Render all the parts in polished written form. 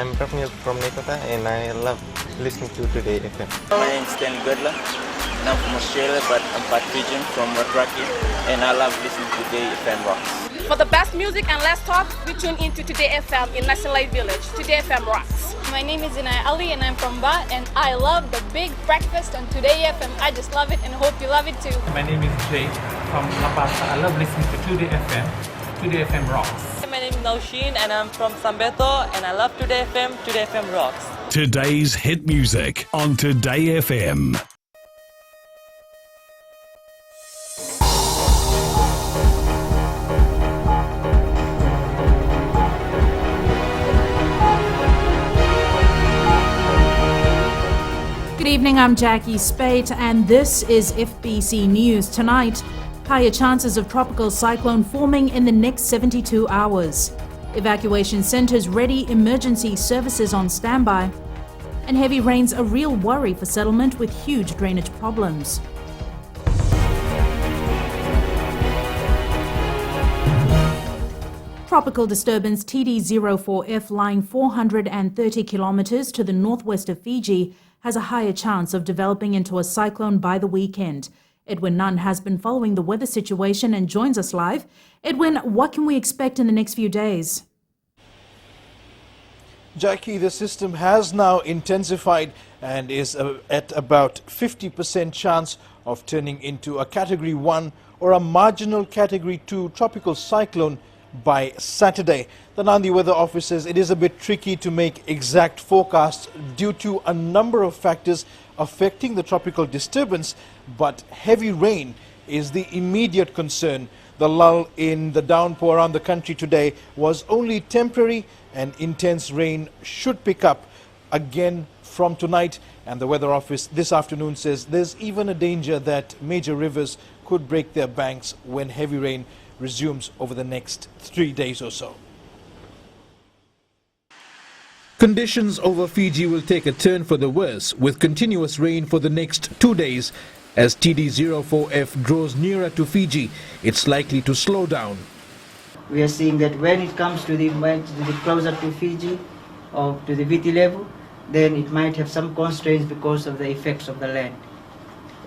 I'm Prafnil from Nekota and I love listening to Today FM. My name is Stanley Godler and I'm from Australia, but I'm part Fijian from Watraki, and I love listening to Today FM Rocks. For the best music and less talk, we tune in to Today FM in National Light Village. Today FM rocks. My name is Inaya Ali and I'm from Ba, and I love the big breakfast on Today FM. I just love it and hope you love it too. My name is Jay from La Paz. I love listening to Today FM. Today FM rocks. My name is Naushin and I'm from Sambeto, and I love Today FM. Today FM rocks. Today's hit music on Today FM. Good evening, I'm Jackie Spate and this is FBC News. Tonight, higher chances of tropical cyclone forming in the next 72 hours. Evacuation centres ready, emergency services on standby. And heavy rains a real worry for settlement with huge drainage problems. Tropical disturbance TD04F lying 430 kilometres to the northwest of Fiji has a higher chance of developing into a cyclone by the weekend. Edwin Nunn has been following the weather situation and joins us live. Edwin, what can we expect in the next few days? Jackie, the system has now intensified and is at about 50% chance of turning into a Category 1 or a marginal Category 2 tropical cyclone by Saturday. The Nandi Weather Office says it is a bit tricky to make exact forecasts due to a number of factors affecting the tropical disturbance, but heavy rain is the immediate concern. The lull in the downpour around the country today was only temporary, and intense rain should pick up again from tonight. And the Weather Office this afternoon says there's even a danger that major rivers could break their banks when heavy rain resumes over the next 3 days or so. Conditions over Fiji will take a turn for the worse, with continuous rain for the next 2 days. As TD04F draws nearer to Fiji, it's likely to slow down. We are seeing that when it comes to the closer to Fiji or to the VT level, then it might have some constraints because of the effects of the land.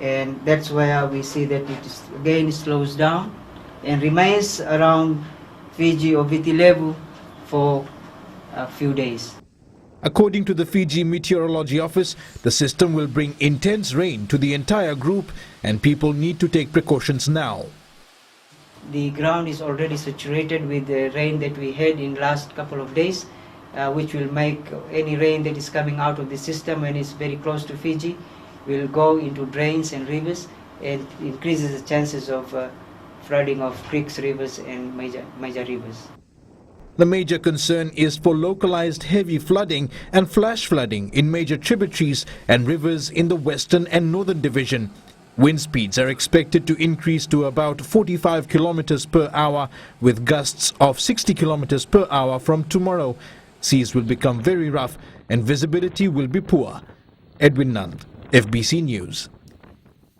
And that's where we see that it slows down and remains around Fiji or VT level for a few days. According to the Fiji Meteorology Office, the system will bring intense rain to the entire group and people need to take precautions now. The ground is already saturated with the rain that we had in last couple of days, which will make any rain that is coming out of the system when it's very close to Fiji will go into drains and rivers, and increases the chances of flooding of creeks, rivers and major rivers. The major concern is for localized heavy flooding and flash flooding in major tributaries and rivers in the Western and Northern Division. Wind speeds are expected to increase to about 45 kilometers per hour, with gusts of 60 kilometers per hour from tomorrow. Seas will become very rough and visibility will be poor. Edwin Nand, FBC News.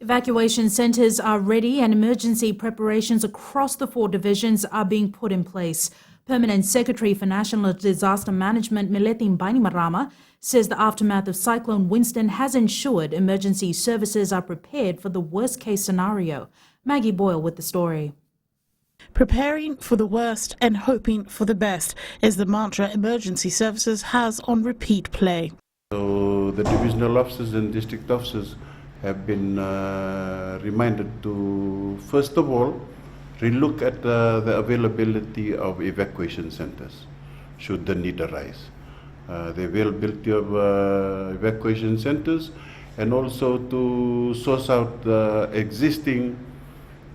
Evacuation centres are ready and emergency preparations across the 4 divisions are being put in place. Permanent Secretary for National Disaster Management Milethi Bainimarama says the aftermath of Cyclone Winston has ensured emergency services are prepared for the worst-case scenario. Maggie Boyle with the story. Preparing for the worst and hoping for the best is the mantra emergency services has on repeat play. So the divisional officers and district officers have been reminded to, first of all, relook at the availability of evacuation centers should the need arise. The availability of evacuation centers, and also to source out the existing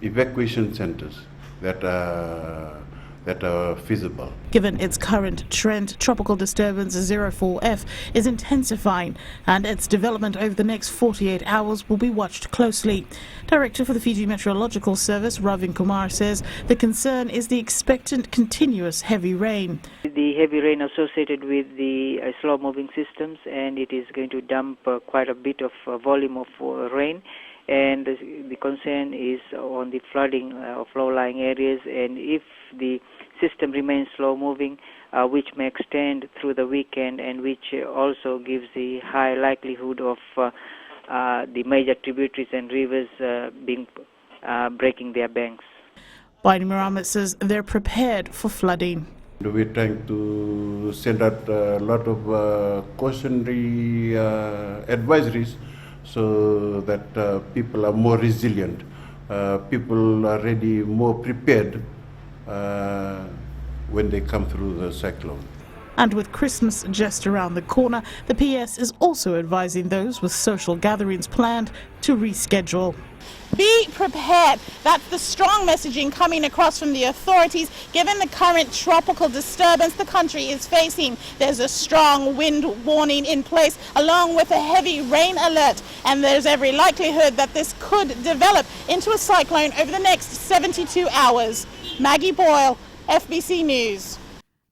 evacuation centers that are feasible. Given its current trend, tropical disturbance 04F is intensifying and its development over the next 48 hours will be watched closely. Director for the Fiji Meteorological Service, Ravin Kumar, says the concern is the expectant continuous heavy rain. The heavy rain associated with the slow-moving systems, and it is going to dump quite a bit of volume of rain. And the concern is on the flooding of low-lying areas, and if the system remains slow-moving, which may extend through the weekend and which also gives the high likelihood of the major tributaries and rivers breaking their banks. Bainimarama says they're prepared for flooding. We're trying to send out a lot of cautionary advisories so that people are more resilient. People are already more prepared when they come through the cyclone. And with Christmas just around the corner, the PS is also advising those with social gatherings planned to reschedule. Be prepared. That's the strong messaging coming across from the authorities. Given the current tropical disturbance the country is facing, there's a strong wind warning in place along with a heavy rain alert. And there's every likelihood that this could develop into a cyclone over the next 72 hours. Maggie Boyle, FBC News.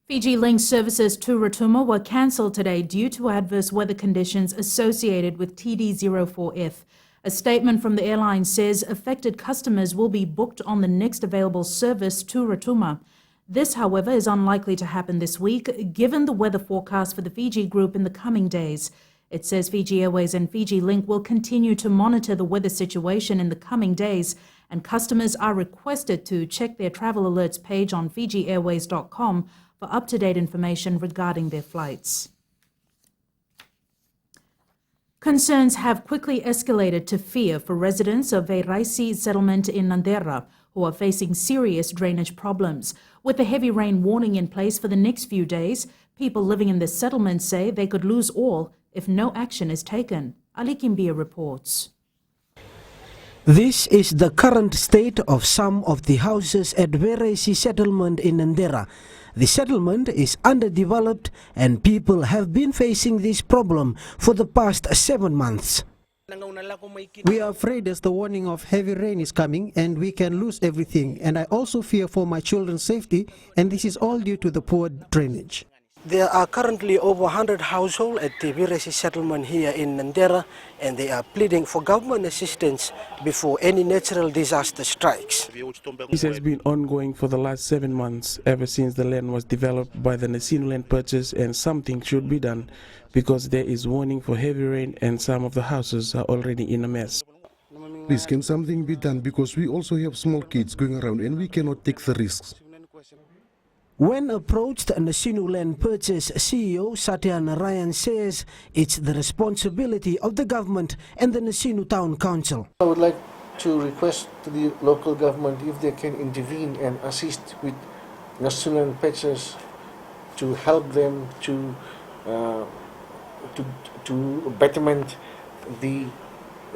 Fiji Link services to Rotuma were cancelled today due to adverse weather conditions associated with TD04F. A statement from the airline says affected customers will be booked on the next available service to Rotuma. This, however, is unlikely to happen this week, given the weather forecast for the Fiji group in the coming days. It says Fiji Airways and Fiji Link will continue to monitor the weather situation in the coming days, and customers are requested to check their travel alerts page on FijiAirways.com for up-to-date information regarding their flights. Concerns have quickly escalated to fear for residents of a Raisi settlement in Nandera, who are facing serious drainage problems. With a heavy rain warning in place for the next few days, people living in this settlement say they could lose all if no action is taken. Ali Kimbia reports. This is the current state of some of the houses at Raisi settlement in Nandera. The settlement is underdeveloped and people have been facing this problem for the past 7 months. We are afraid as the warning of heavy rain is coming and we can lose everything, and I also fear for my children's safety, and this is all due to the poor drainage. There are currently over 100 households at the Raisi settlement here in Nandera, and they are pleading for government assistance before any natural disaster strikes. This has been ongoing for the last 7 months, ever since the land was developed by the Nasino land purchase, and something should be done because there is warning for heavy rain and some of the houses are already in a mess. Please, can something be done, because we also have small kids going around and we cannot take the risks. When approached, Nasino Land Purchase CEO Satya Narayan says it's the responsibility of the government and the Nasino Town Council. I would like to request to the local government if they can intervene and assist with Nasino Land Purchase to help them to betterment the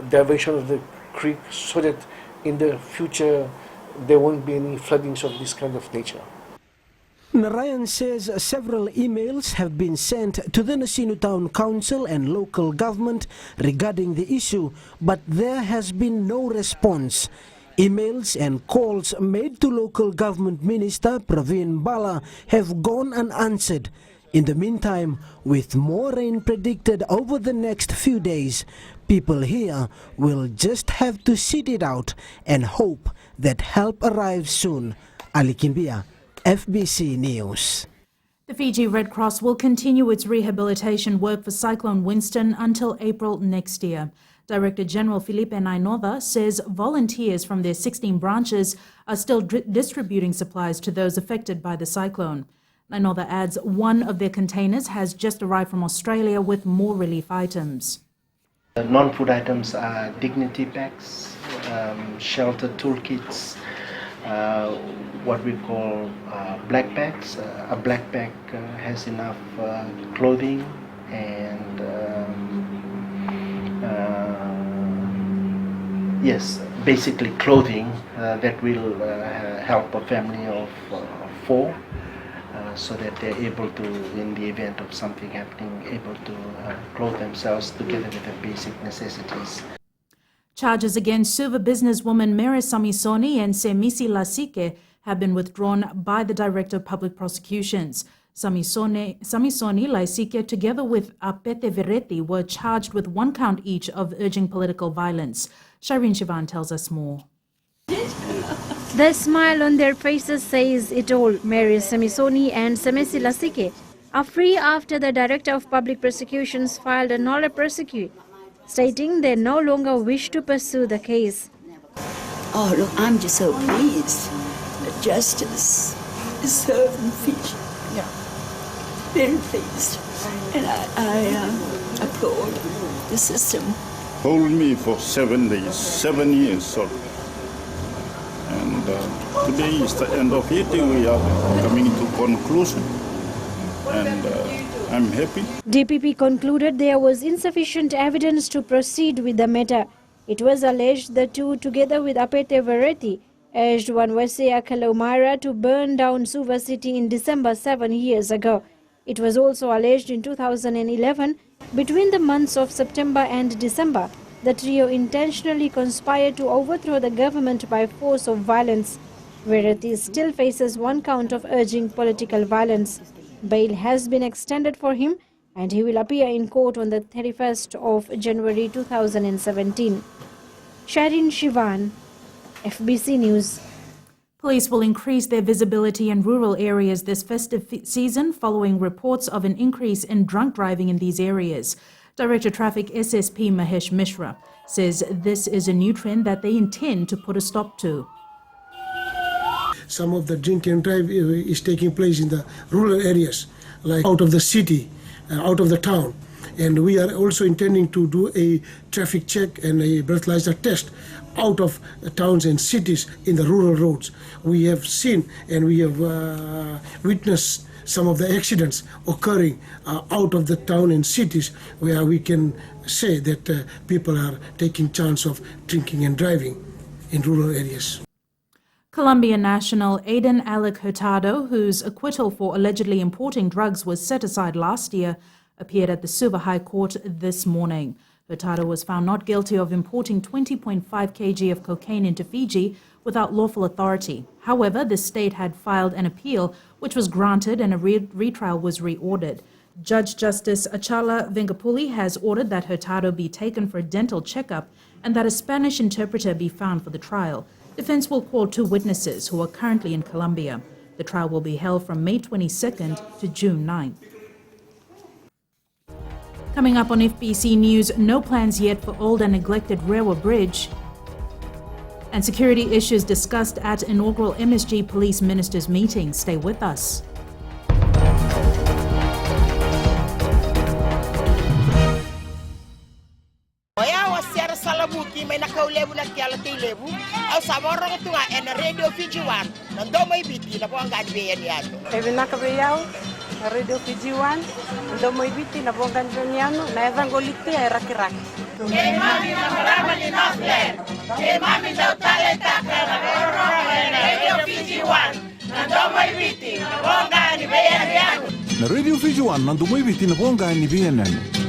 diversion of the creek so that in the future there won't be any floodings of this kind of nature. Narayan says several emails have been sent to the Nasino Town Council and local government regarding the issue, but there has been no response. Emails and calls made to local government minister Praveen Bala have gone unanswered. In the meantime, with more rain predicted over the next few days, people here will just have to sit it out and hope that help arrives soon. Ali Kimbia, FBC News. The Fiji Red Cross will continue its rehabilitation work for Cyclone Winston until April next year. Director General Felipe Nainova says volunteers from their 16 branches are still distributing supplies to those affected by the cyclone. Nainova adds one of their containers has just arrived from Australia with more relief items. The non-food items are dignity packs, shelter toolkits, what we call black packs. A black pack has enough clothing and yes, basically clothing that will help a family of 4 so that they're able to, in the event of something happening, able to clothe themselves together with the basic necessities. Charges against Suva businesswoman Mere Samisoni and Semisi Lasike have been withdrawn by the Director of Public Prosecutions. Samisoni, Lasike, together with Apete Veretti, were charged with 1 count each of urging political violence. Shireen Shivan tells us more. The smile on their faces says it all. Mary Semisoni and Semesi Lasike are free after the Director of Public Prosecutions filed a nolle prosequi, stating they no longer wish to pursue the case. Oh, look, I'm just so pleased that justice is served in Fiji. Yeah. Very pleased. And I applaud the system. Hold me for 7 days, 7 years, sorry. And today is the end of it. We are coming to conclusion. And I'm happy. DPP concluded there was insufficient evidence to proceed with the matter. It was alleged the two, together with Apete Vereti, urged Wanwese Kalomara to burn down Suva city in December 7 years ago. It was also alleged in 2011, between the months of September and December, the trio intentionally conspired to overthrow the government by force of violence. Vereti still faces one count of urging political violence. Bail has been extended for him and he will appear in court on the 31st of January 2017. Sharin Shivan, FBC News. Police will increase their visibility in rural areas this festive season following reports of an increase in drunk driving in these areas. Director Traffic SSP Mahesh Mishra says this is a new trend that they intend to put a stop to. Some of the drink and drive is taking place in the rural areas, like out of the city, out of the town. And we are also intending to do a traffic check and a breathalyzer test out of towns and cities in the rural roads. We have seen and we have witnessed some of the accidents occurring out of the town and cities where we can say that people are taking chance of drinking and driving in rural areas. Colombian national Aiden Alec Hurtado, whose acquittal for allegedly importing drugs was set aside last year, appeared at the Suva High Court this morning. Hurtado was found not guilty of importing 20.5 kg of cocaine into Fiji without lawful authority. However, the state had filed an appeal, which was granted and a retrial was reordered. Judge Justice Achala Vengapuli has ordered that Hurtado be taken for a dental checkup and that a Spanish interpreter be found for the trial. Defense will call 2 witnesses who are currently in Colombia. The trial will be held from May 22nd to June 9th. Coming up on FBC News, no plans yet for old and neglected Rewa Bridge. And security issues discussed at inaugural MSG Police Ministers meeting. Stay with us. Salabuki may nakaulebu na kiala lebu au saborong tunga en Radio Fiji 1 nando may biti na po ang ganbiyan yato. Ebi nakabayaw Radio Fiji 1 nando may biti na po ang ganbiyan na evangolite ay rakiraki. Kay mami na marama ni Northland. Kay mami daw talenta ka na Radio Fiji 1 nando may biti na po ang ganbiyan yato. Na Radio Fiji 1 nando may biti na po ang ganbiyan yato.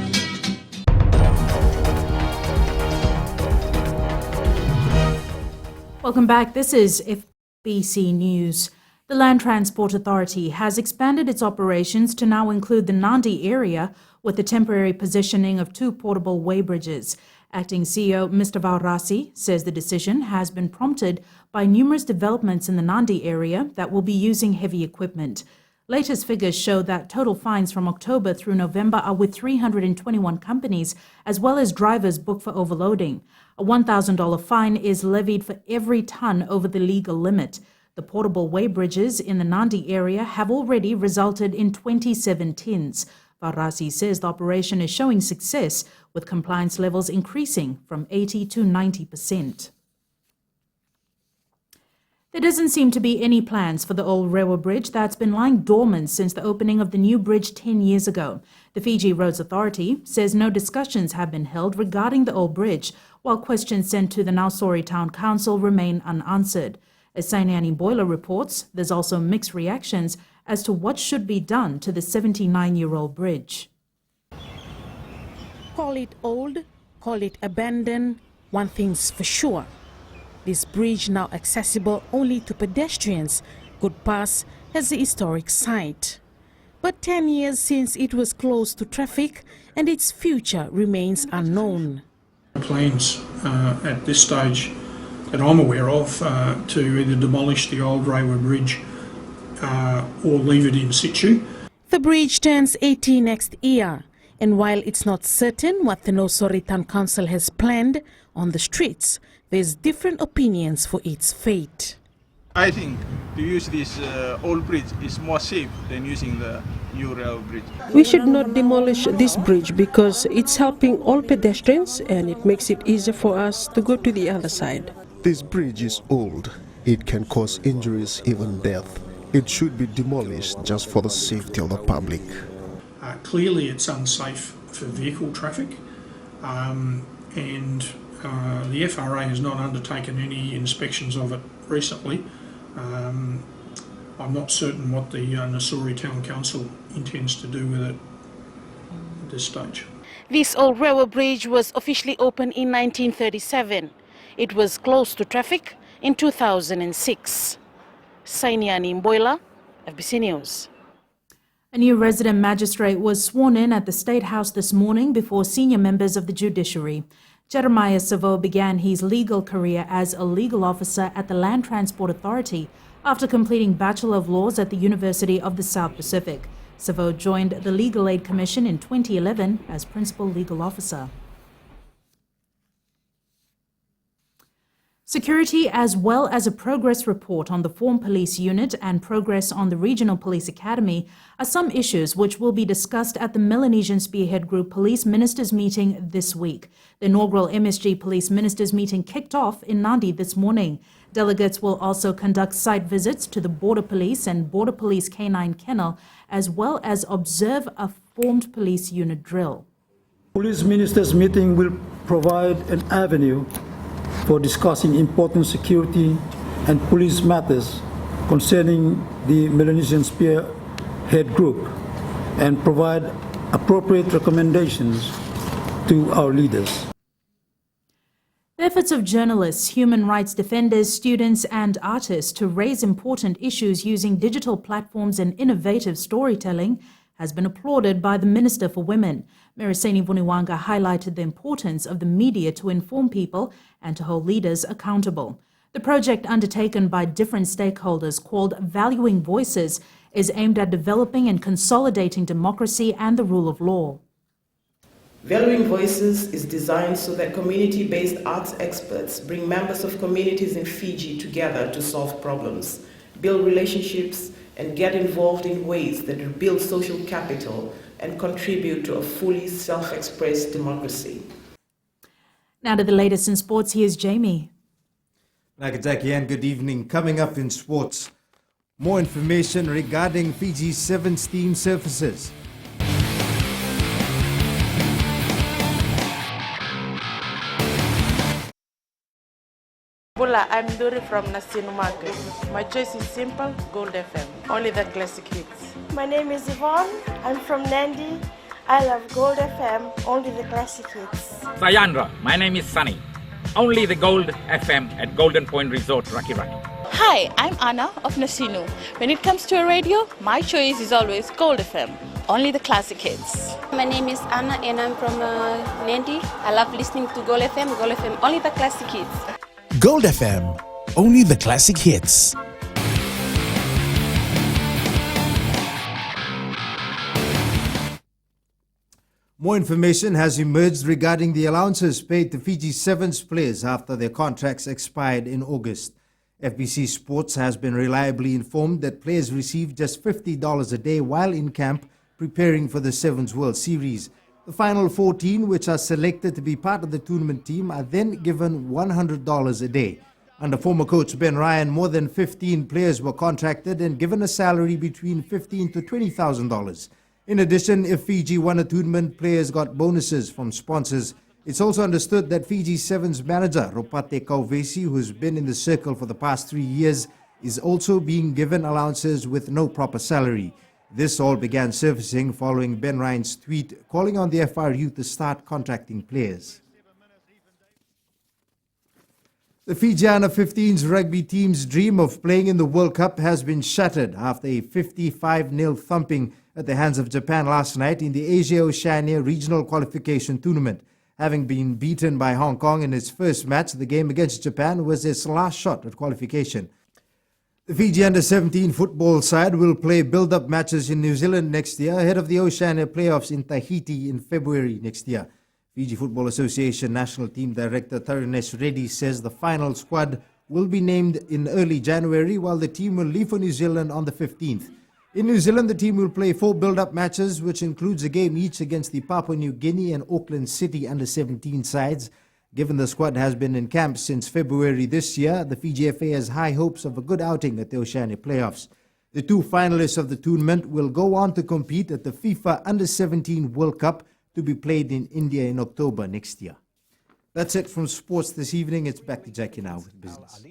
Welcome back. This is FBC News. The Land Transport Authority has expanded its operations to now include the Nandi area with the temporary positioning of 2 portable weighbridges. Acting CEO Mr. Vaurasi says the decision has been prompted by numerous developments in the Nandi area that will be using heavy equipment. Latest figures show that total fines from October through November are with 321 companies, as well as drivers booked for overloading. A $1,000 fine is levied for every ton over the legal limit. The portable weighbridges in the Nandi area have already resulted in 27 tins. Vaurasi says the operation is showing success, with compliance levels increasing from 80 to 90%. There doesn't seem to be any plans for the old Rewa Bridge that's been lying dormant since the opening of the new bridge 10 years ago. The Fiji Roads Authority says no discussions have been held regarding the old bridge, while questions sent to the Nausori Town Council remain unanswered. As Sainiani Boiler reports, there's also mixed reactions as to what should be done to the 79-year-old bridge. Call it old, call it abandoned, one thing's for sure. This bridge, now accessible only to pedestrians, could pass as a historic site. But 10 years since it was closed to traffic and its future remains unknown. Planes at this stage that I'm aware of to either demolish the old railway bridge or leave it in situ. The bridge turns 80 next year, and while it's not certain what the Nosori Town Council has planned on the streets, there's different opinions for its fate. I think to use this old bridge is more safe than using the new rail bridge. We should not demolish this bridge because it's helping all pedestrians and it makes it easier for us to go to the other side. This bridge is old. It can cause injuries, even death. It should be demolished just for the safety of the public. Clearly it's unsafe for vehicle traffic and the FRA has not undertaken any inspections of it recently. I'm not certain what the Nosori Town Council intends to do with it at this stage. This old railway bridge was officially opened in 1937. It was closed to traffic in 2006. Sainiani Mboila, FBC News. A new resident magistrate was sworn in at the State House this morning before senior members of the judiciary. Jeremiah Savo began his legal career as a legal officer at the Land Transport Authority after completing Bachelor of Laws at the University of the South Pacific. Savo joined the Legal Aid Commission in 2011 as Principal Legal Officer. Security, as well as a progress report on the Form Police Unit and progress on the Regional Police Academy, are some issues which will be discussed at the Melanesian Spearhead Group Police Ministers meeting this week. The inaugural MSG Police Ministers meeting kicked off in Nadi this morning. Delegates will also conduct site visits to the Border Police and Border Police Canine Kennel, as well as observe a formed police unit drill. Police Ministers meeting will provide an avenue for discussing important security and police matters concerning the Melanesian Spearhead Group and provide appropriate recommendations to our leaders. The efforts of journalists, human rights defenders, students and artists to raise important issues using digital platforms and innovative storytelling has been applauded by the Minister for Women. Meriseni Vuniwanga highlighted the importance of the media to inform people and to hold leaders accountable. The project, undertaken by different stakeholders called Valuing Voices, is aimed at developing and consolidating democracy and the rule of law. Valuing Voices is designed so that community-based arts experts bring members of communities in Fiji together to solve problems, build relationships, and get involved in ways that build social capital and contribute to a fully self-expressed democracy. Now to the latest in sports, here's Jamie. Nagadaki, and good evening. Coming up in sports, more information regarding Fiji's 7 steam surfaces. Bula, I'm Duri from Nasinu Market. My choice is simple, Gold FM. Only the classic hits. My name is Yvonne. I'm from Nandi. I love Gold FM, only the classic hits. Sayandra, my name is Sunny. Only the Gold FM at Golden Point Resort, Rakiraki. Hi, I'm Anna of Nasinu. When it comes to a radio, my choice is always Gold FM, only the classic hits. My name is Anna and I'm from Nandi. I love listening to Gold FM, only the classic hits. Gold FM, only the classic hits. More information has emerged regarding the allowances paid to Fiji's Sevens players after their contracts expired in August. FBC Sports has been reliably informed that players received just $50 a day while in camp preparing for the Sevens World Series. The final 14, which are selected to be part of the tournament team, are then given $100 a day. Under former coach Ben Ryan, more than 15 players were contracted and given a salary between $15,000 to $20,000. In addition, if Fiji won a tournament, players got bonuses from sponsors. It's also understood that Fiji's Sevens manager, Ropate Kauvesi, who's been in the circle for the past 3 years, is also being given allowances with no proper salary. This all began surfacing following Ben Ryan's tweet calling on the FRU to start contracting players. The Fiji Under-15s rugby team's dream of playing in the World Cup has been shattered after a 55-0 thumping at the hands of Japan last night in the Asia-Oceania Regional Qualification Tournament. Having been beaten by Hong Kong in its first match, the game against Japan was its last shot at qualification. The Fiji Under-17 football side will play build-up matches in New Zealand next year ahead of the Oceania playoffs in Tahiti in February next year. Fiji Football Association National Team Director Tarunesh Reddy says the final squad will be named in early January, while the team will leave for New Zealand on the 15th. In New Zealand, the team will play 4 build-up matches, which includes a game each against the Papua New Guinea and Auckland City Under-17 sides. Given the squad has been in camp since February this year, the Fiji FA has high hopes of a good outing at the Oceania playoffs. The 2 finalists of the tournament will go on to compete at the FIFA Under-17 World Cup to be played in India in October next year. That's it from sports this evening. It's back to Jackie now with business.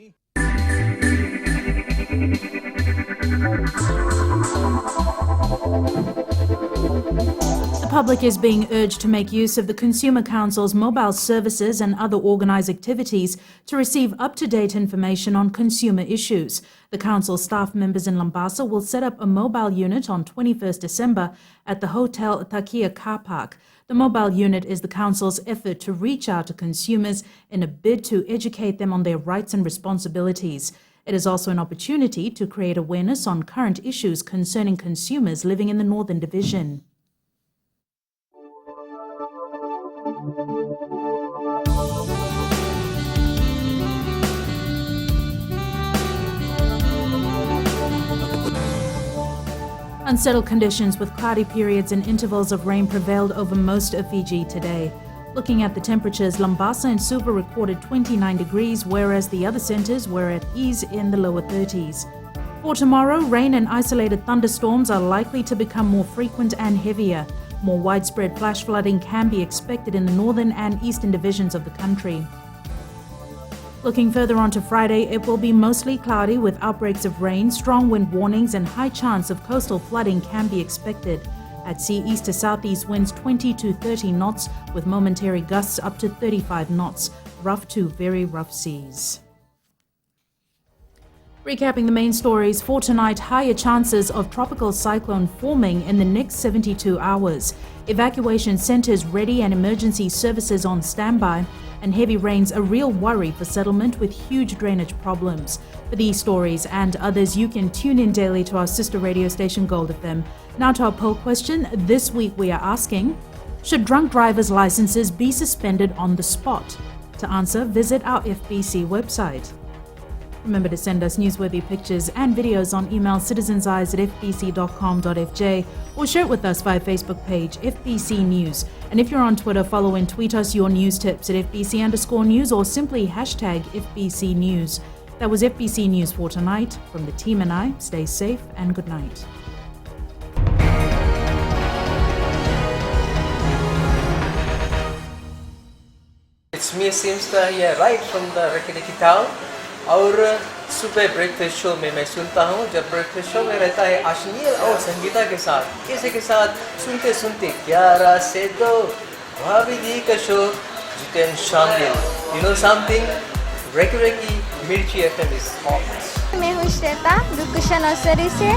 The public is being urged to make use of the Consumer Council's mobile services and other organised activities to receive up-to-date information on consumer issues. The council staff members in Lambasa will set up a mobile unit on 21st December at the Hotel Takia car park. The mobile unit is the council's effort to reach out to consumers in a bid to educate them on their rights and responsibilities. It is also an opportunity to create awareness on current issues concerning consumers living in the Northern Division. Unsettled conditions with cloudy periods and intervals of rain prevailed over most of Fiji today. Looking at the temperatures, Lambasa and Suva recorded 29 degrees, whereas the other centres were at ease in the lower 30s. For tomorrow, rain and isolated thunderstorms are likely to become more frequent and heavier. More widespread flash flooding can be expected in the northern and eastern divisions of the country. Looking further on to Friday, it will be mostly cloudy with outbreaks of rain, strong wind warnings and high chance of coastal flooding can be expected. At sea, east to southeast winds 20 to 30 knots with momentary gusts up to 35 knots, rough to very rough seas. Recapping the main stories for tonight, higher chances of tropical cyclone forming in the next 72 hours. Evacuation centres ready and emergency services on standby. And heavy rains a real worry for settlement with huge drainage problems. For these stories and others, you can tune in daily to our sister radio station Gold FM. Now to our poll question. This week we are asking, should drunk drivers' licenses be suspended on the spot? To answer, visit our FBC website. Remember to send us newsworthy pictures and videos on email citizenseyes@fbc.com.fj or share it with us via Facebook page FBC News. And if you're on Twitter, follow and tweet us your news tips at FBC_news or simply hashtag FBC News. That was FBC News for tonight. From the team and I, stay safe and good night. It's me, Simsta here, right from the Rakitiki town. और सुबह breakfast show में मैं सुनता हूँ जब breakfast show में रहता है अश्लील और संगीता के साथ किसी के साथ सुनते सुनते 11 से 2 भाभी जी का शो जितेन शामिल you know something Reki मिर्ची FM is hot. मैं हूँ श्वेता दुर्गुशा नर्सरी से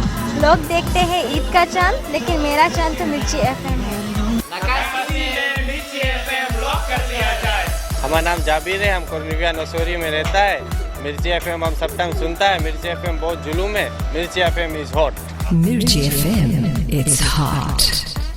लोग देखते हैं ईद का चांद लेकिन मेरा चांद तो मिर्ची FM है मिर्ची FM लॉक कर दिया जाए। हमारा नाम जाबिर है हम कोर्निविया नसोरी में रहता है मिर्ची एफएम हम सब टाइम सुनता है मिर्ची एफएम बहुत जुलूम है मिर्ची एफएम इज हॉट मिर्ची एफएम इट्स हॉट